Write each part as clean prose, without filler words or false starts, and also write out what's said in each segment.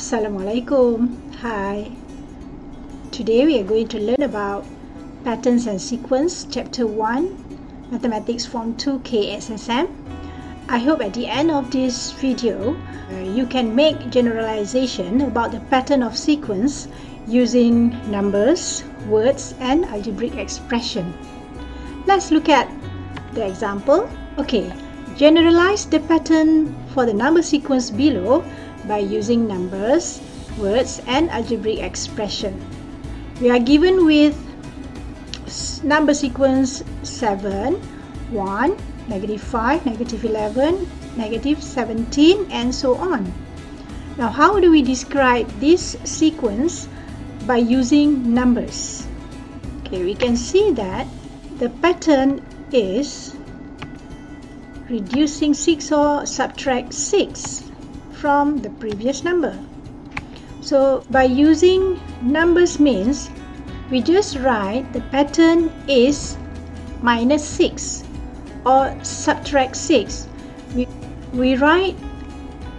Assalamualaikum. Hi. Today we are going to learn about patterns and sequence, chapter 1, mathematics form 2 KSSM. I hope at the end of this video you can make generalization about the pattern of sequence using numbers, words and algebraic expression. Let's look at the example. Okay, generalize the pattern for the number sequence below by using numbers, words and algebraic expression. We are given with number sequence 7, 1, -5, -11, -17 and so on. Now how do we describe this sequence by using numbers? Okay, we can see that the pattern is reducing 6 or subtract 6 from the previous number. So by using numbers means we just write the pattern is -6 or subtract 6. We write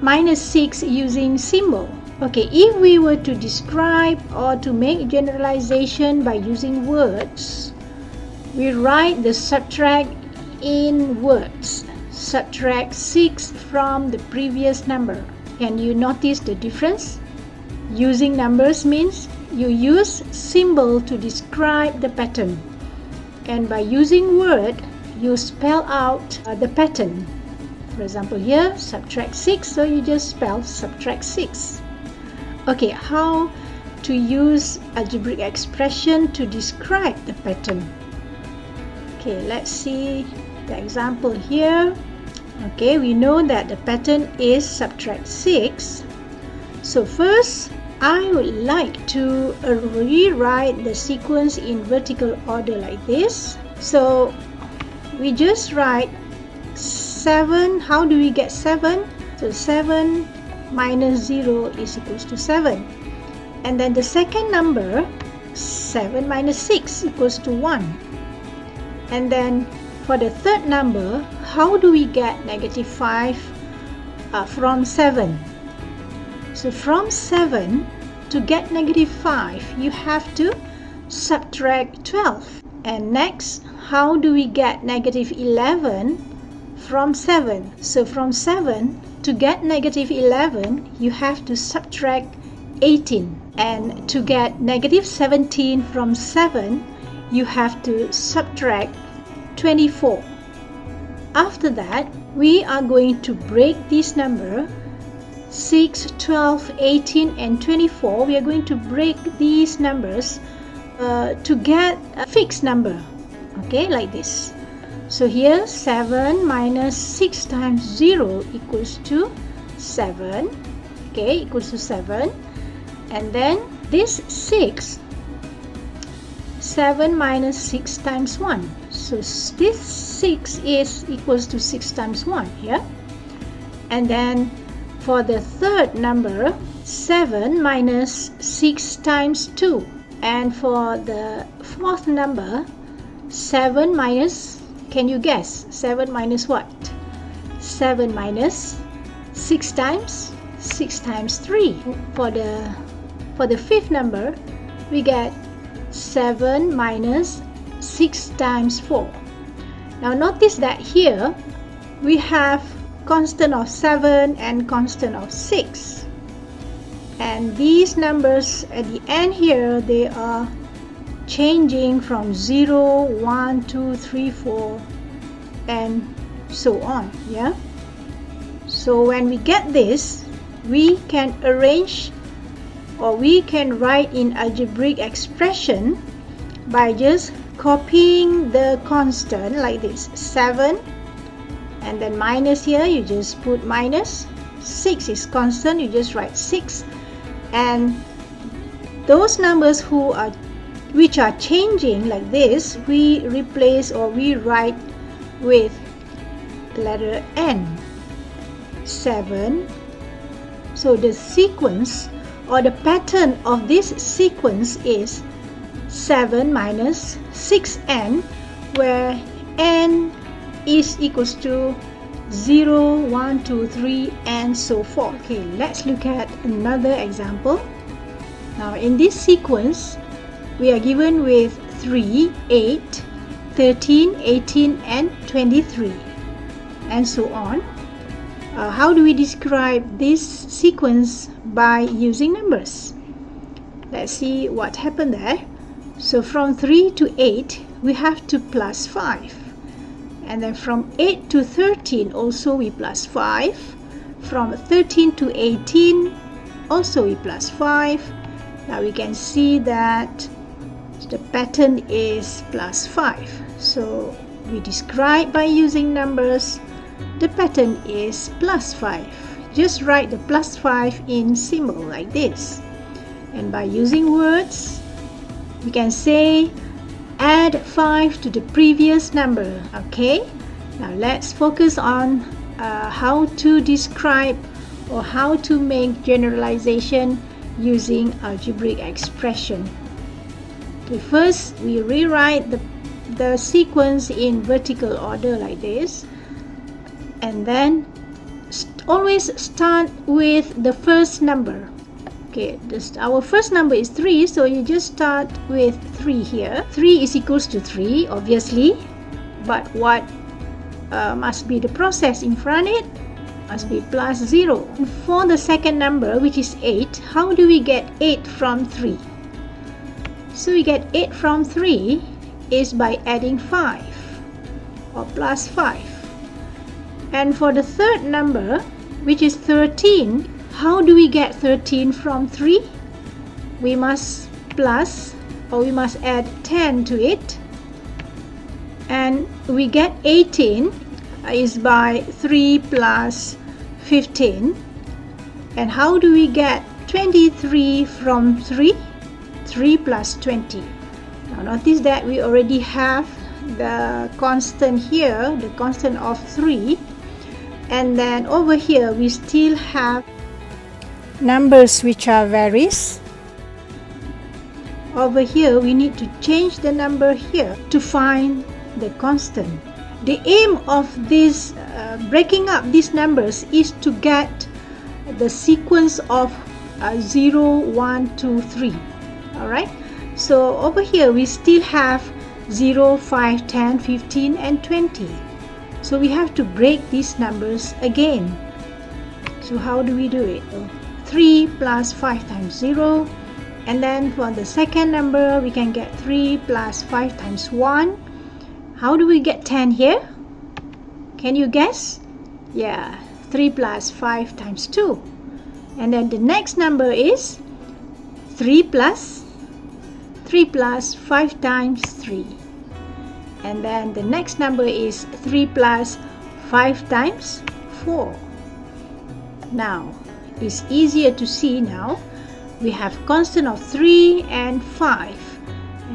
-6 using symbol. Okay, if we were to describe or to make generalization by using words, we write the subtract in words. Subtract 6 from the previous number. Can you notice the difference? Using numbers means you use symbol to describe the pattern, and by using word you spell out the pattern. For example, here subtract 6, so you just spell subtract 6. Okay, how to use algebraic expression to describe the pattern? Okay, let's see the example here. Okay, we know that the pattern is subtract 6. So first, I would like to rewrite the sequence in vertical order like this. So we just write 7. How do we get 7? So 7 minus 0 is equals to 7. And then the second number, 7 minus 6 equals to 1. And then for the third number, how do we get -5 from 7? So from 7 to get -5, you have to subtract 12. And next, how do we get -11 from 7? So from 7 to get -11, you have to subtract 18. And to get -17 from 7, you have to subtract 24. After that, we are going to break this number 6, 12, 18 and 24. We are going to break these numbers to get a fixed number. Okay, like this. So here 7 minus 6 times 0 equals to 7. Okay, equals to 7. And then this 6, 7 minus 6 times 1. So this 6 is equals to 6 times 1 here. And then for the third number, 7 minus 6 times 2. And for the fourth number, 7 minus, can you guess? 7 minus what? 7 minus 6 times 6 times 3. For the fifth number, we get 7 minus 6 times 4. Now notice that here we have constant of 7 and constant of 6. And these numbers at the end here, they are changing from 0, 1, 2, 3, 4 and so on. Yeah. So when we get this, we can arrange or we can write in algebraic expression by just copying the constant like this, 7, and then minus here, you just put minus. 6 is constant, you just write 6. And those numbers which are changing like this, we replace or we write with letter N, 7. So the sequence or the pattern of this sequence is 7 minus 6n, where n is equals to 0, 1, 2, 3, and so forth. Okay, let's look at another example. Now in this sequence, we are given with 3, 8, 13, 18, and 23, and so on. How do we describe this sequence by using numbers? Let's see what happened there. So from 3 to 8, we have to plus 5. And then from 8 to 13, also we plus 5. From 13 to 18, also we plus 5. Now we can see that the pattern is plus 5. So we describe by using numbers. The pattern is plus 5. Just write the plus 5 in symbol like this. And by using words, we can say add 5 to the previous number. Okay, now let's focus on how to describe or how to make generalization using algebraic expression. Okay, first we rewrite the sequence in vertical order like this, and then always start with the first number. Okay, our first number is 3, so you just start with 3 here. 3 is equals to 3, obviously, but what must be the process in front of it? Must be plus 0. For the second number, which is 8, how do we get 8 from 3? So we get 8 from 3 is by adding 5 or plus 5. And for the third number, which is 13, how do we get 13 from 3? We must plus, or we must add 10 to it. And we get 18 is by 3 plus 15. And how do we get 23 from 3? 3 plus 20. Now notice that we already have the constant here, the constant of 3. And then over here we still have numbers which are varies. Over here we need to change the number here to find the constant. The aim of this breaking up these numbers is to get the sequence of 0, 1, 2, 3. Alright, so over here we still have 0, 5, 10, 15, and 20. So we have to break these numbers again. So how do we do it? 3 plus 5 times 0, and then for the second number we can get 3 plus 5 times 1. How do we get 10 here? Can you guess? Yeah, 3 plus 5 times 2. And then the next number is 3 plus 5 times 3. And then the next number is 3 plus 5 times 4. Now it's easier to see now. We have constant of 3 and 5,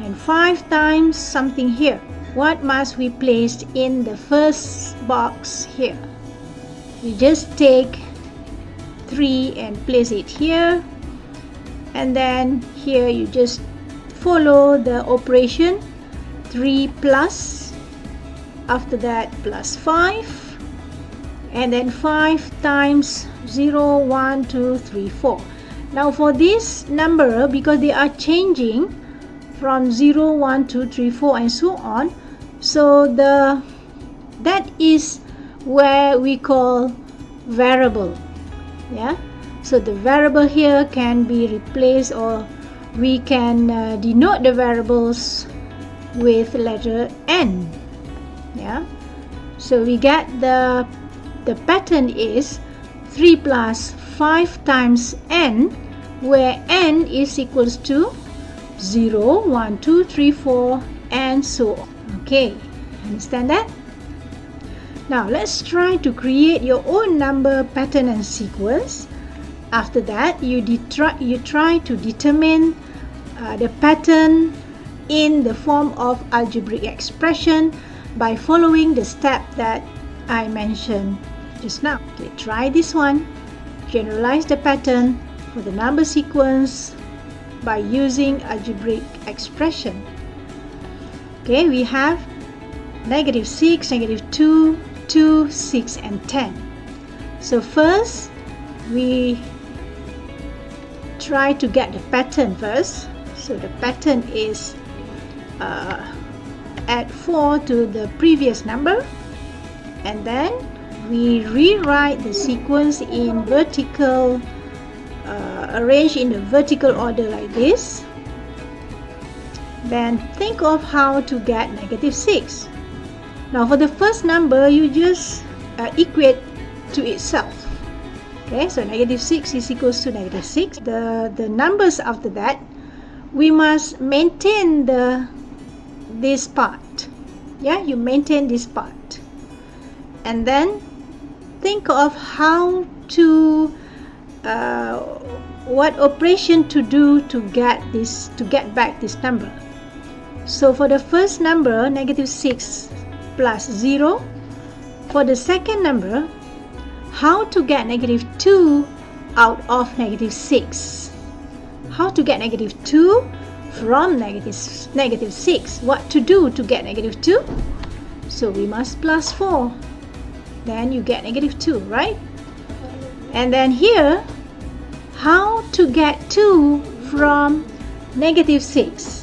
and 5 times something here. What must we place in the first box here? We just take 3 and place it here, and then here you just follow the operation. 3 plus, after that plus 5, and then 5 times 0, 1, 2, 3, 4. Now for this number, because they are changing from 0, 1, 2, 3, 4 and so on, so that is where we call variable. Yeah, so the variable here can be replaced, or we can denote the variables with letter n. Yeah, so we get the pattern is 3 plus 5 times n, where n is equals to 0, 1, 2, 3, 4, and so on. Okay, understand that? Now let's try to create your own number pattern and sequence. After that, you try to determine the pattern in the form of algebraic expression by following the step that I mentioned just now. Okay, try this one. Generalize the pattern for the number sequence by using algebraic expression. Okay, we have -6, -2, 2, 6 and 10. So first we try to get the pattern first. So the pattern is add 4 to the previous number, and then we rewrite the sequence in vertical, arranged in the vertical order like this. Then think of how to get negative 6. Now for the first number, you just equate to itself. Okay, so negative 6 is equals to negative 6. The numbers after that, we must maintain this part. Yeah, you maintain this part. And then think of how to what operation to do to get back this number. So for the first number, negative 6 plus 0. For the second number, how to get negative 2 out of negative 6. How to get negative 2 from negative 6. What to do to get negative 2? So we must plus 4. Then you get negative 2, right? And then here, how to get 2 from negative 6.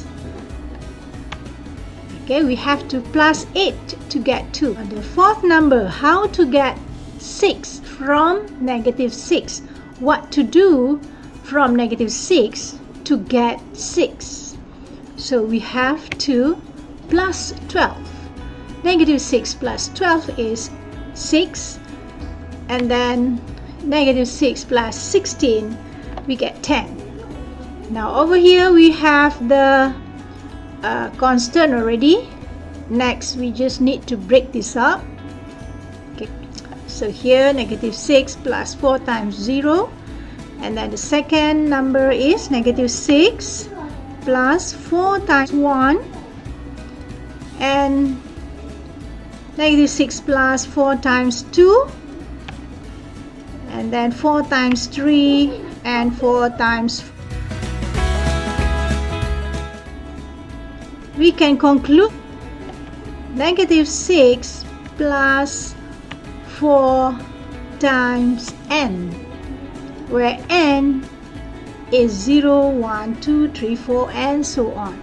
Okay, we have to plus 8 to get 2. And the fourth number, how to get 6 from negative 6. What to do from negative 6 to get 6. So we have to plus 12. Negative 6 plus 12 is 6. And then negative 6 plus 16, we get 10. Now over here we have the constant already. Next we just need to break this up. Okay. So here negative 6 plus 4 times 0. And then the second number is negative 6 plus 4 times 1. And negative 6 plus 4 times 2. And then 4 times 3 and 4 times 4. We can conclude negative 6 plus 4 times n, where n is 0, 1, 2, 3, 4 and so on.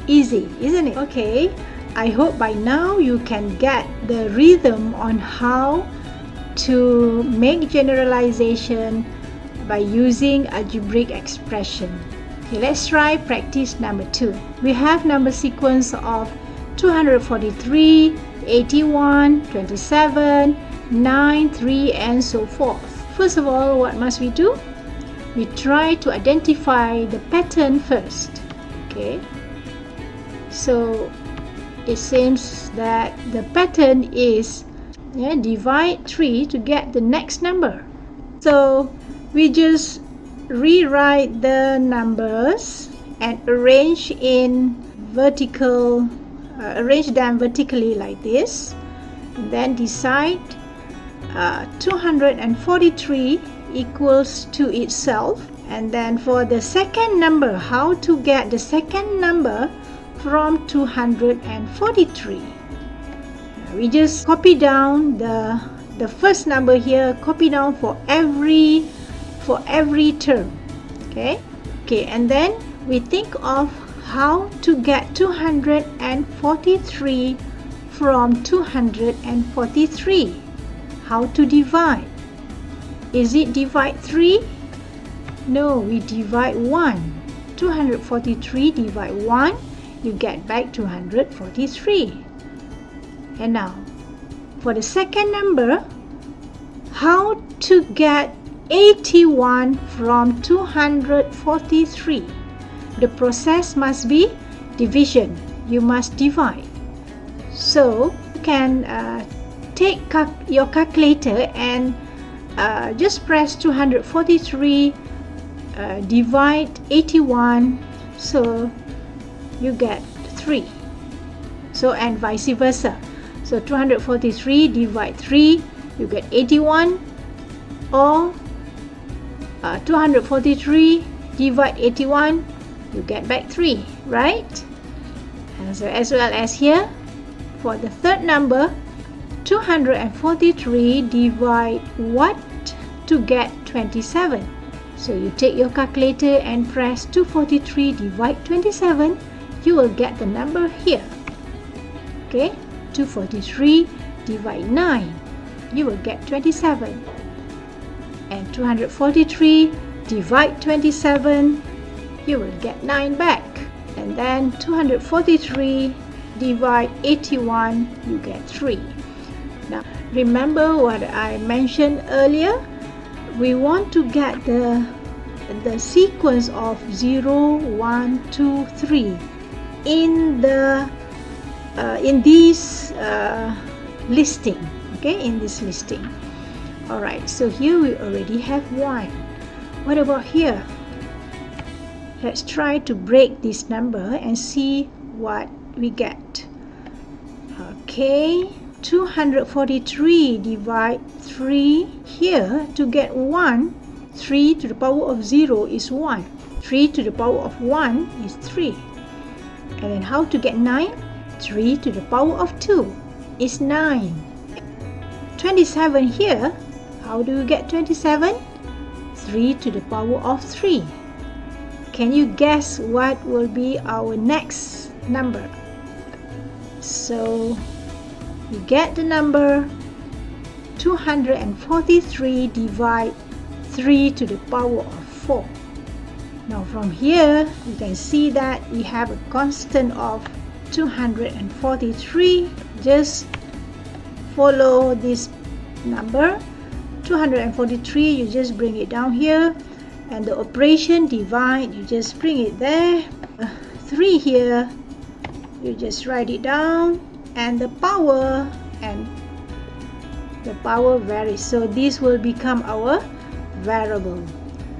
Easy, isn't it? Okay, I hope by now you can get the rhythm on how to make generalization by using algebraic expression. Okay, let's try practice number 2. We have number sequence of 243, 81, 27, 9, 3 and so forth. First of all, what must we do? We try to identify the pattern first. Okay, so it seems that the pattern is divide 3 to get the next number. So we just rewrite the numbers and arrange them vertically like this, and then decide 243 equals to itself. And then for the second number, how to get the second number from 243? We just copy down the first number here, copy down for every term. Okay, and then we think of how to get 243 from 243. How to divide? Is it divide 3? No, we divide 1. 243 divide 1, you get back 243. And now, for the second number, how to get 81 from 243? The process must be division. You must divide. So you can take your calculator and just press 243 divide 81, so you get 3. So and vice versa. So 243 divide 3, you get 81, or 243 divide 81, you get back 3, right? And so as well as here, for the third number, 243 divide what to get 27? So you take your calculator and press 243 divide 27. You will get the number here. Okay, 243 divide 9. You will get 27. And 243 divide 27. You will get 9 back. And then 243 divide 81. You get 3. Now, remember what I mentioned earlier? We want to get the sequence of 0, 1, 2, 3 in this listing. Okay, in this listing. Alright, so here we already have 1. What about here? Let's try to break this number and see what we get. Okay, 243 divide 3 here to get 1. 3 to the power of 0 is 1. 3 to the power of 1 is 3. And then how to get 9? 3 to the power of 2 is 9. 27 here, how do we get 27? 3 to the power of 3. Can you guess what will be our next number? So we get the number 243 divide 3 to the power of 4. Now from here you can see that we have a constant of 243. Just follow this number 243. You just bring it down here, and the operation divide, you just bring it there. 3 here, you just write it down, and the power varies, so this will become our variable.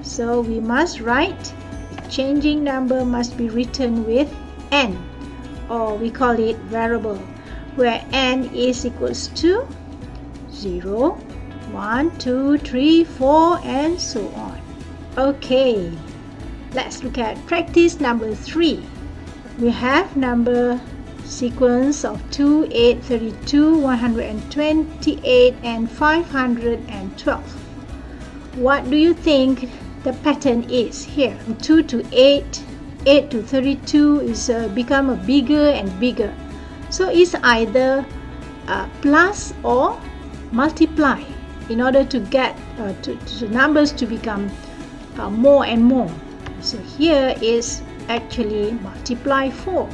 So we must write the changing number must be written with n, or we call it variable, where n is equals to 0, 1, 2, 3, 4, and so on. Okay, let's look at practice number 3. We have number sequence of 2, 8, 32, 128, and 512. What do you think the pattern is here? 2 to 8, 8 to 32 is become bigger and bigger. So it's either plus or multiply in order to get to numbers to become more and more. So here is actually multiply 4.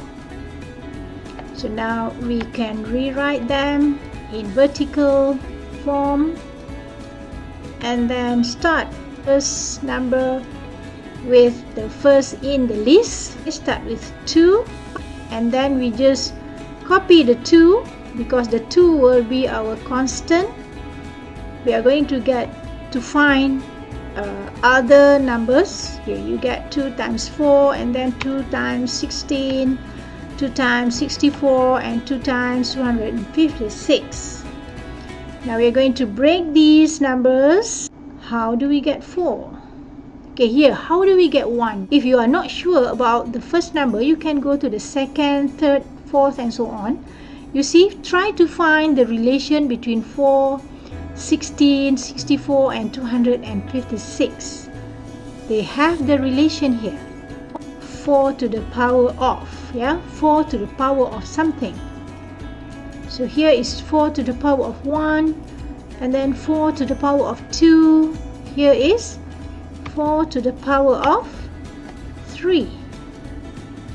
So now we can rewrite them in vertical form, and then start first number with the first in the list. We start with 2, and then we just copy the 2 because the 2 will be our constant. We are going to find other numbers. Here you get 2 times 4, and then 2 times 16, 2 times 64, and 2 times 256. Now we are going to break these numbers. How do we get 4? Okay, here, how do we get 1? If you are not sure about the first number, you can go to the second, third, fourth, and so on. You see, try to find the relation between 4, 16, 64, and 256. They have the relation here. 4 to the power of, 4 to the power of something. So here is 4 to the power of 1, and then 4 to the power of 2. Here is 4 to the power of 3.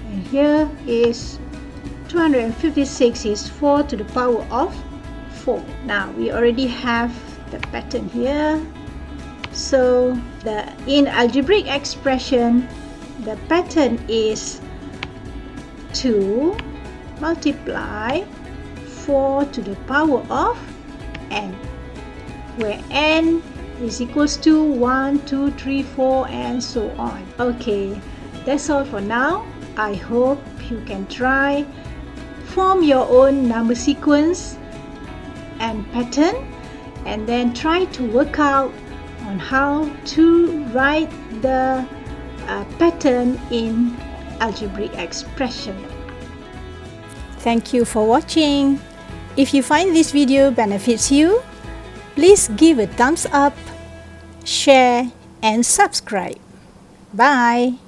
And here is 256 is 4 to the power of 4. Now we already have the pattern here. So in algebraic expression, the pattern is 2 multiply 4 to the power of n, where n is equals to 1, 2, 3, 4, and so on. Okay, that's all for now. I hope you can try form your own number sequence and pattern, and then try to work out on how to write the pattern in algebraic expression. Thank you for watching. If you find this video benefits you, please give a thumbs up, share, and subscribe. Bye!